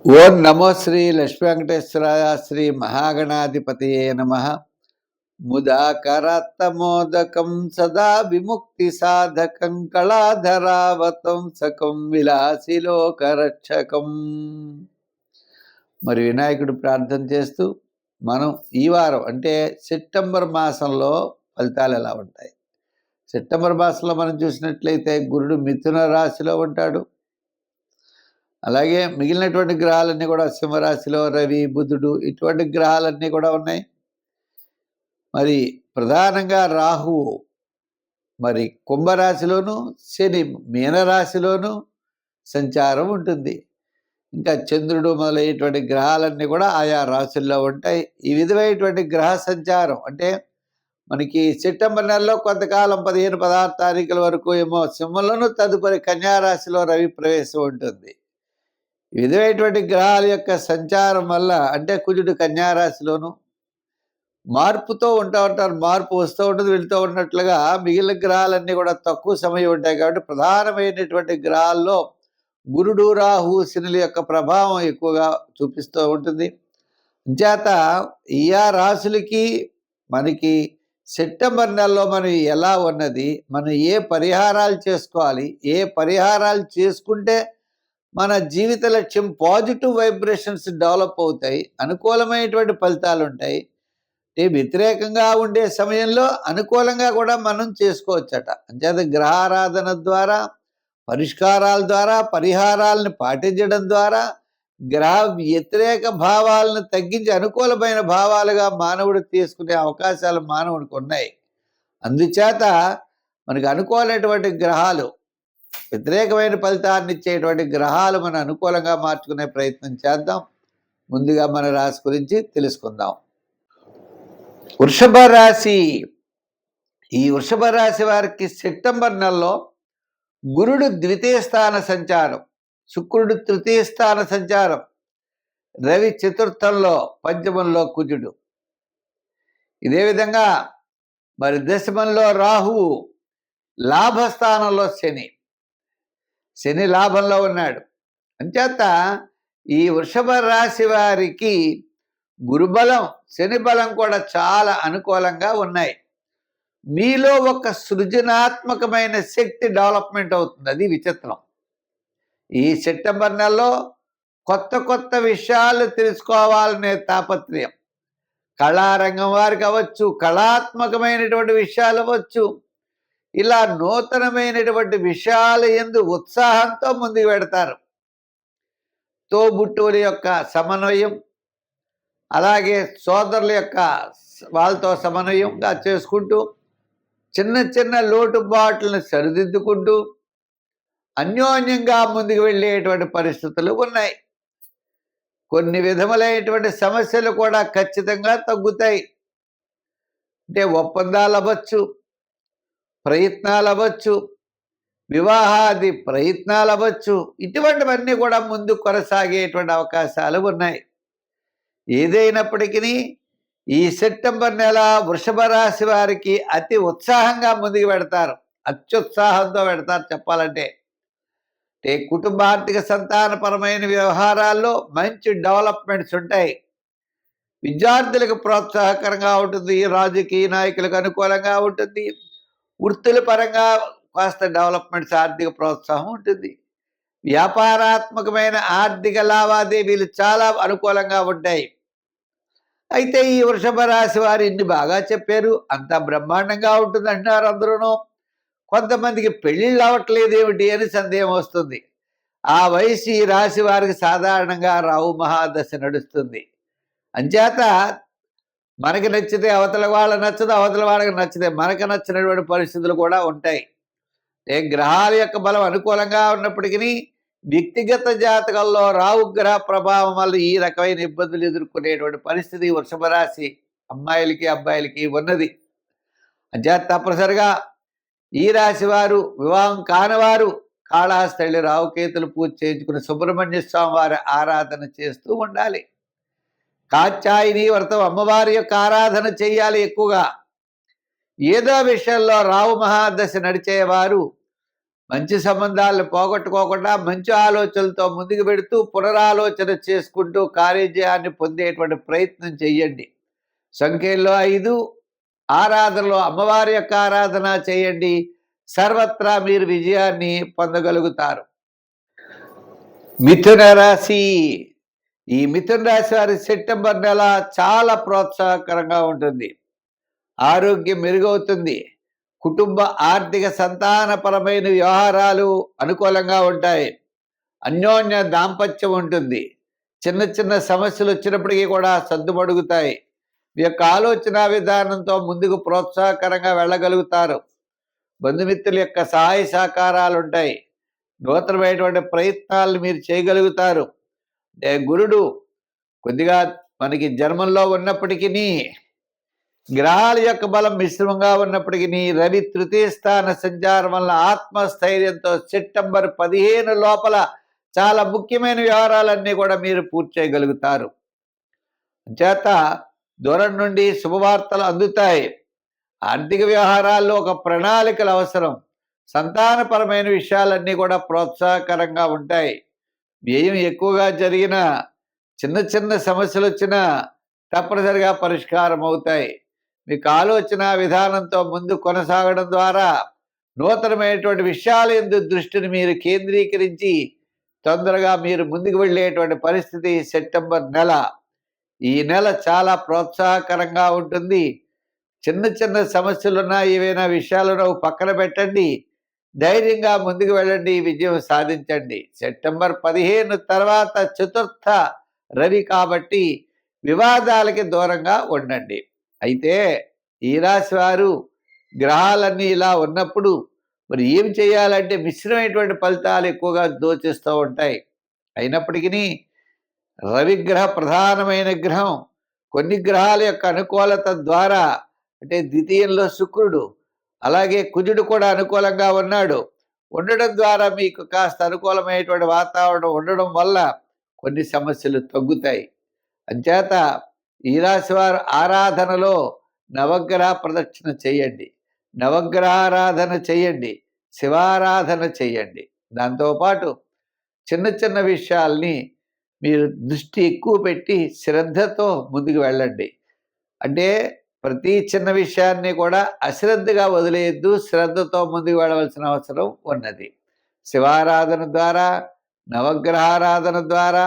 ఓం నమో శ్రీ లక్ష్మీ వెంకటేశ్వరాయ శ్రీ మహాగణాధిపతయే నమః. ముదాకరాత్తమోదకం సదా విముక్తి సాధకం కళాధరావతంసకం విలాసిలోకరక్షకం. మరి వినాయకుడు ప్రార్థన చేస్తూ మనం ఈ వారం అంటే సెప్టెంబర్ మాసంలో ఫలితాలు ఎలా ఉంటాయి? సెప్టెంబర్ మాసంలో మనం చూసినట్లయితే గురుడు మిథున రాశిలో ఉంటాడు. అలాగే మిగిలినటువంటి గ్రహాలన్నీ కూడా సింహరాశిలో రవి, బుధుడు ఇటువంటి గ్రహాలన్నీ కూడా ఉన్నాయి. మరి ప్రధానంగా రాహువు మరి కుంభరాశిలోను, శని మీనరాశిలోను సంచారం ఉంటుంది. ఇంకా చంద్రుడు మొదలైనటువంటి గ్రహాలన్నీ కూడా ఆయా రాశుల్లో ఉంటాయి. ఈ విధమైనటువంటి గ్రహ సంచారం అంటే మనకి సెప్టెంబర్ నెలలో కొంతకాలం 15, 16 తారీఖుల వరకు ఏమో సింహంలోను, తదుపరి కన్యారాశిలో రవి ప్రవేశం ఉంటుంది. ఈ విధమైనటువంటి గ్రహాల యొక్క సంచారం వల్ల అంటే కుజుడు కన్యారాశిలోను మార్పుతో ఉంటారు. మార్పు వస్తూ ఉంటుంది, వెళుతూ ఉన్నట్లుగా మిగిలిన గ్రహాలన్నీ కూడా తక్కువ సమయం ఉంటాయి. కాబట్టి ప్రధానమైనటువంటి గ్రహాల్లో గురుడు, రాహు, శనుల యొక్క ప్రభావం ఎక్కువగా చూపిస్తూ ఉంటుంది. అంచేత ఈ రాశులకి మనకి సెప్టెంబర్ నెలలో మనం ఎలా ఉన్నది, మనం ఏ పరిహారాలు చేసుకోవాలి, ఏ పరిహారాలు చేసుకుంటే మన జీవిత లక్ష్యం పాజిటివ్ వైబ్రేషన్స్ డెవలప్ అవుతాయి, అనుకూలమైనటువంటి ఫలితాలు ఉంటాయి. వ్యతిరేకంగా ఉండే సమయంలో అనుకూలంగా కూడా మనం చేసుకోవచ్చట. అంచేత గ్రహారాధన ద్వారా, పరిష్కారాల ద్వారా, పరిహారాలను పాటించడం ద్వారా గ్రహ వ్యతిరేక భావాలను తగ్గించి అనుకూలమైన భావాలుగా మానవుడు తీసుకునే అవకాశాలు మానవుడికి ఉన్నాయి. అందుచేత మనకు అనుకూలమైనటువంటి గ్రహాలు, వ్యతిరేకమైన ఫలితాన్ని ఇచ్చేటువంటి గ్రహాలు మనం అనుకూలంగా మార్చుకునే ప్రయత్నం చేద్దాం. ముందుగా మన రాశి గురించి తెలుసుకుందాం. వృషభ రాశి. ఈ వృషభ రాశి వారికి సెప్టెంబర్ నెలలో గురుడు ద్వితీయ స్థాన సంచారం, శుక్రుడు తృతీయ స్థాన సంచారం, రవి చతుర్థంలో, పంచమంలో కుజుడు. ఇదే విధంగా మరి దశమంలో రాహువు, లాభస్థానంలో శని లాభంలో ఉన్నాడు. అంచేత ఈ వృషభ రాశి వారికి గురుబలం, శని బలం కూడా చాలా అనుకూలంగా ఉన్నాయి. మీలో ఒక సృజనాత్మకమైన శక్తి డెవలప్మెంట్ అవుతుంది. అది విచిత్రం. ఈ సెప్టెంబర్ నెలలో కొత్త కొత్త విషయాలు తెలుసుకోవాలనే తాపత్రయం, కళారంగం వారికి అవ్వచ్చు, కళాత్మకమైనటువంటి విషయాలు అవ్వచ్చు, ఇలా నూతనమైనటువంటి విషయాల యందు ఉత్సాహంతో ముందుకు పెడతారు. తోబుట్టువుల యొక్క సమన్వయం, అలాగే సోదరుల యొక్క వాళ్ళతో సమన్వయంగా చేసుకుంటూ చిన్న చిన్న లోటుబాట్లను సరిదిద్దుకుంటూ అన్యోన్యంగా ముందుకు వెళ్ళేటువంటి పరిస్థితులు ఉన్నాయి. కొన్ని విధములైనటువంటి సమస్యలు కూడా ఖచ్చితంగా తగ్గుతాయి. అంటే ఒప్పందాలు అవ్వచ్చు, ప్రయత్నాలు అవ్వచ్చు, వివాహాది ప్రయత్నాలు అవ్వచ్చు, ఇటువంటివన్నీ కూడా ముందు కొనసాగేటువంటి అవకాశాలు ఉన్నాయి. ఏదైనప్పటికీ ఈ సెప్టెంబర్ నెల వృషభ రాశి వారికి అతి ఉత్సాహంగా ముందుకు పెడతారు, అత్యుత్సాహంతో పెడతారు. చెప్పాలంటే కుటుంబార్థిక సంతానపరమైన వ్యవహారాల్లో మంచి డెవలప్మెంట్స్ ఉంటాయి. విద్యార్థులకు ప్రోత్సాహకరంగా ఉంటుంది, రాజకీయ నాయకులకు అనుకూలంగా ఉంటుంది, వృత్తుల పరంగా కాస్త డెవలప్మెంట్స్, ఆర్థిక ప్రోత్సాహం ఉంటుంది. వ్యాపారాత్మకమైన ఆర్థిక లావాదేవీలు చాలా అనుకూలంగా ఉంటాయి. అయితే ఈ వృషభ రాశి వారు ఇన్ని బాగా చెప్పారు, అంత బ్రహ్మాండంగా ఉంటుంది అంటున్నారు అందరూ. కొంతమందికి పెళ్ళిళ్ళు అవ్వట్లేదు ఏమిటి అని సందేహం వస్తుంది. ఆ వయసు ఈ రాశి వారికి సాధారణంగా రాహు మహాదశ నడుస్తుంది. అంచేత మనకి నచ్చితే అవతల వాళ్ళ నచ్చదు, అవతల వాళ్ళకి నచ్చితే మనకు నచ్చినటువంటి పరిస్థితులు కూడా ఉంటాయి. గ్రహాల యొక్క బలం అనుకూలంగా ఉన్నప్పటికీ వ్యక్తిగత జాతకంలో రాహుగ్రహ ప్రభావం వల్ల ఈ రకమైన ఇబ్బందులు ఎదుర్కొనేటువంటి పరిస్థితి వృషభ రాశి అమ్మాయిలకి అబ్బాయిలకి ఉన్నది. అంచేత తప్పనిసరిగా ఈ రాశి వారు, వివాహం కానివారు కాళహస్తి రావుకేతులు పూజ చేయించుకుని సుబ్రహ్మణ్య స్వామి వారి ఆరాధన చేస్తూ ఉండాలి. కాత్యాయని వ్రతం, అమ్మవారి యొక్క ఆరాధన చేయాలి ఎక్కువగా. ఏదో విషయంలో రావు మహాదశ నడిచేవారు మంచి సంబంధాలను పోగొట్టుకోకుండా మంచి ఆలోచనలతో ముందుకు పెడుతూ పునరాలోచన చేసుకుంటూ కార్యజయాన్ని పొందేటువంటి ప్రయత్నం చెయ్యండి. సంఖ్యల్లో 5 ఆరాధనలో అమ్మవారి యొక్క ఆరాధన చేయండి. సర్వత్రా మీరు విజయాన్ని పొందగలుగుతారు. మిథున రాశి. ఈ మిథున రాశి వారి సెప్టెంబర్ నెల చాలా ప్రోత్సాహకరంగా ఉంటుంది. ఆరోగ్యం మెరుగవుతుంది. కుటుంబ ఆర్థిక సంతానపరమైన వ్యవహారాలు అనుకూలంగా ఉంటాయి. అన్యోన్య దాంపత్యం ఉంటుంది. చిన్న చిన్న సమస్యలు వచ్చినప్పటికీ కూడా సర్దుమడుగుతాయి. మీ యొక్క ఆలోచన విధానంతో ముందుకు ప్రోత్సాహకరంగా వెళ్ళగలుగుతారు. బంధుమిత్రుల యొక్క సహాయ సహకారాలు ఉంటాయి. నూతనమైనటువంటి ప్రయత్నాలను మీరు చేయగలుగుతారు. గురుడు కొద్దిగా మనకి జన్మంలో ఉన్నప్పటికీ, గ్రహాల యొక్క బలం మిశ్రమంగా ఉన్నప్పటికీ, రవి తృతీయ స్థాన సంచారం వల్ల ఆత్మస్థైర్యంతో సెప్టెంబర్ 15 లోపల చాలా ముఖ్యమైన వ్యవహారాలన్నీ కూడా మీరు పూర్తి చేయగలుగుతారు. చేత దూరం నుండి శుభవార్తలు అందుతాయి. ఆర్థిక వ్యవహారాల్లో ఒక ప్రణాళికలు అవసరం. సంతానపరమైన విషయాలన్నీ కూడా ప్రోత్సాహకరంగా ఉంటాయి. వ్యయం ఎక్కువగా జరిగిన చిన్న చిన్న సమస్యలు వచ్చినా తప్పనిసరిగా పరిష్కారం అవుతాయి. మీకు ఆలోచన విధానంతో ముందు కొనసాగడం ద్వారా నూతనమైనటువంటి విషయాల యందు దృష్టిని మీరు కేంద్రీకరించి తొందరగా మీరు ముందుకు వెళ్ళేటువంటి పరిస్థితి సెప్టెంబర్ నెల. ఈ నెల చాలా ప్రోత్సాహకరంగా ఉంటుంది. చిన్న చిన్న సమస్యలున్నా ఏవైనా విషయాలను పక్కన పెట్టండి. ధైర్యంగా ముందుకు వెళ్ళండి. విజయం సాధించండి. సెప్టెంబర్ 15 తర్వాత చతుర్థ రవి కాబట్టి వివాదాలకి దూరంగా ఉండండి. అయితే ఈ రాశి వారు గ్రహాలన్నీ ఇలా ఉన్నప్పుడు మరి ఏం చేయాలంటే మిశ్రమైనటువంటి ఫలితాలు ఎక్కువగా దోచిస్తూ ఉంటాయి. అయినప్పటికీ రవిగ్రహ ప్రధానమైన గ్రహం. కొన్ని గ్రహాల యొక్క అనుకూలత ద్వారా, అంటే ద్వితీయంలో శుక్రుడు, అలాగే కుజుడు కూడా అనుకూలంగా ఉండడం ద్వారా మీకు కాస్త అనుకూలమైనటువంటి వాతావరణం ఉండడం వల్ల కొన్ని సమస్యలు తగ్గుతాయి. అంచేత ఈ రాశి వారు ఆరాధనలో నవగ్రహ ప్రదక్షిణ చేయండి, నవగ్రహారాధన చేయండి, శివారాధన చేయండి. దాంతోపాటు చిన్న చిన్న విషయాల్ని మీరు దృష్టి ఎక్కువ పెట్టి శ్రద్ధతో ముందుకు వెళ్ళండి. అంటే ప్రతి చిన్న విషయాన్ని కూడా అశ్రద్ధగా వదిలేయద్దు. శ్రద్ధతో ముందుకు వెళ్ళవలసిన అవసరం ఉన్నది. శివారాధన ద్వారా, నవగ్రహారాధన ద్వారా,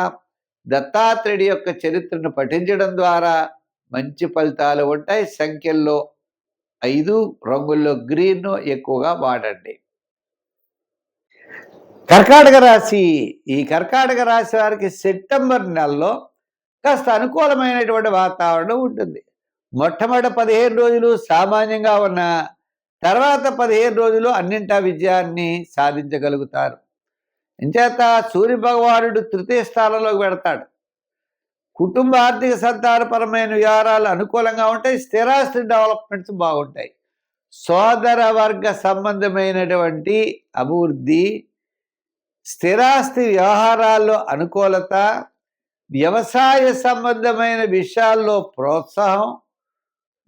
దత్తాత్రేయుడి యొక్క చరిత్రను పఠించడం ద్వారా మంచి ఫలితాలు ఉంటాయి. సంఖ్యల్లో 5, రంగుల్లో గ్రీన్ ఎక్కువగా వాడండి. కర్కాటక రాశి. ఈ కర్కాటక రాశి వారికి సెప్టెంబర్ నెలలో కాస్త అనుకూలమైనటువంటి వాతావరణం ఉంటుంది. మొట్టమొదటి 15 రోజులు సామాన్యంగా ఉన్న తర్వాత 15 రోజులు అన్నింటా విజయాన్ని సాధించగలుగుతారు. ఇంచేత సూర్య భగవానుడు తృతీయ స్థానంలోకి పెడతాడు. కుటుంబ ఆర్థిక సంతానపరమైన వ్యవహారాలు అనుకూలంగా ఉంటాయి. స్థిరాస్తి డెవలప్మెంట్స్ బాగుంటాయి. సోదర వర్గ సంబంధమైనటువంటి అభివృద్ధి, స్థిరాస్తి వ్యవహారాల్లో అనుకూలత, వ్యవసాయ సంబంధమైన విషయాల్లో ప్రోత్సాహం,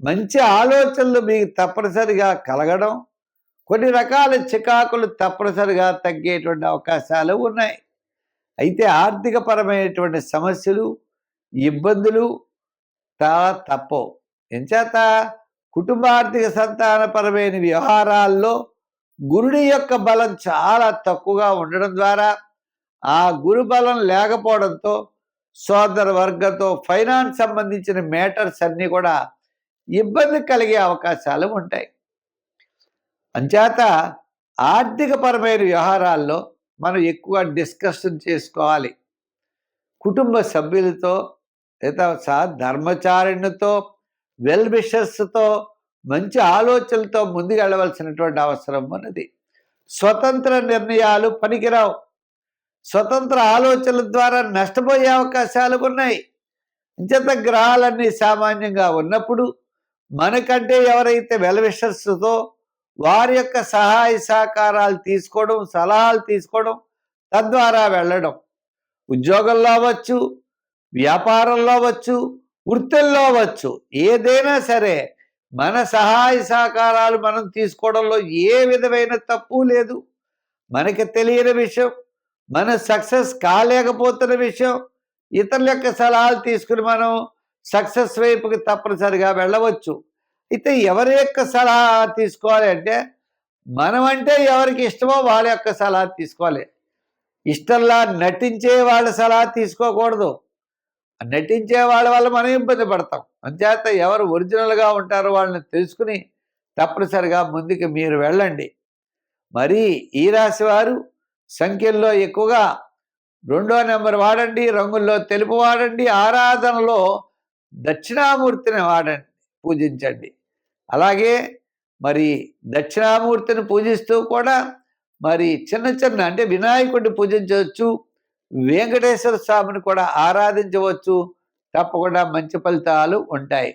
మంచి ఆలోచనలు మీకు తప్పనిసరిగా కలగడం, కొన్ని రకాల చికాకులు తప్పనిసరిగా తగ్గేటువంటి అవకాశాలు ఉన్నాయి. అయితే ఆర్థికపరమైనటువంటి సమస్యలు, ఇబ్బందులు చాలా తప్పవు. ఎంచేత కుటుంబ ఆర్థిక సంతానపరమైన వ్యవహారాల్లో గురుడి యొక్క బలం చాలా తక్కువగా ఉండడం ద్వారా, ఆ గురు బలం లేకపోవడంతో సోదర వర్గంతో ఫైనాన్స్ సంబంధించిన మ్యాటర్స్ అన్నీ కూడా ఇబ్బంది కలిగే అవకాశాలు ఉంటాయి. అంచేత ఆర్థికపరమైన వ్యవహారాల్లో మనం ఎక్కువ డిస్కషన్ చేసుకోవాలి. కుటుంబ సభ్యులతో, లేదా ధర్మచారిణితో, వెల్ విషర్స్తో మంచి ఆలోచనలతో ముందుకు వెళ్ళవలసినటువంటి అవసరం ఉన్నది. స్వతంత్ర నిర్ణయాలు పనికిరావు. స్వతంత్ర ఆలోచనల ద్వారా నష్టపోయే అవకాశాలు ఉన్నాయి. అంచేత గ్రహాలన్నీ సామాన్యంగా ఉన్నప్పుడు మనకంటే ఎవరైతే వెల్ విషర్స్తో వారి యొక్క సహాయ సహకారాలు తీసుకోవడం, సలహాలు తీసుకోవడం, తద్వారా వెళ్ళడం. ఉద్యోగంలో అవ్వచ్చు, వ్యాపారంలో అవ్వచ్చు, వృత్తుల్లో అవ్వచ్చు, ఏదైనా సరే మన సహాయ సహకారాలు మనం తీసుకోవడంలో ఏ విధమైన తప్పు లేదు. మనకి తెలియని విషయం, మన సక్సెస్ కాలేకపోతున్న విషయం, ఇతరుల యొక్క సలహాలు తీసుకుని మనం సక్సెస్ వైపుకి తప్పనిసరిగా వెళ్ళవచ్చు. అయితే ఎవరి యొక్క సలహా తీసుకోవాలి అంటే, మనమంటే ఎవరికి ఇష్టమో వాళ్ళ యొక్క సలహా తీసుకోవాలి. ఇష్టంలా నటించే వాళ్ళ సలహా తీసుకోకూడదు. నటించే వాళ్ళ వల్ల మనం ఇబ్బంది పడతాం. అంచేత ఎవరు ఒరిజినల్గా ఉంటారో వాళ్ళని తెలుసుకుని తప్పనిసరిగా ముందుకు మీరు వెళ్ళండి. మరి ఈ రాశి వారు సంఖ్యల్లో ఎక్కువగా 2వ నెంబర్ వాడండి, రంగుల్లో తెలుపు వాడండి, ఆరాధనలో దక్షిణామూర్తిని వాడండి, పూజించండి. అలాగే మరి దక్షిణామూర్తిని పూజిస్తూ కూడా మరి చిన్న చిన్న అంటే వినాయకుడిని పూజించవచ్చు, వెంకటేశ్వర స్వామిని కూడా ఆరాధించవచ్చు. తప్పకుండా మంచి ఫలితాలు ఉంటాయి.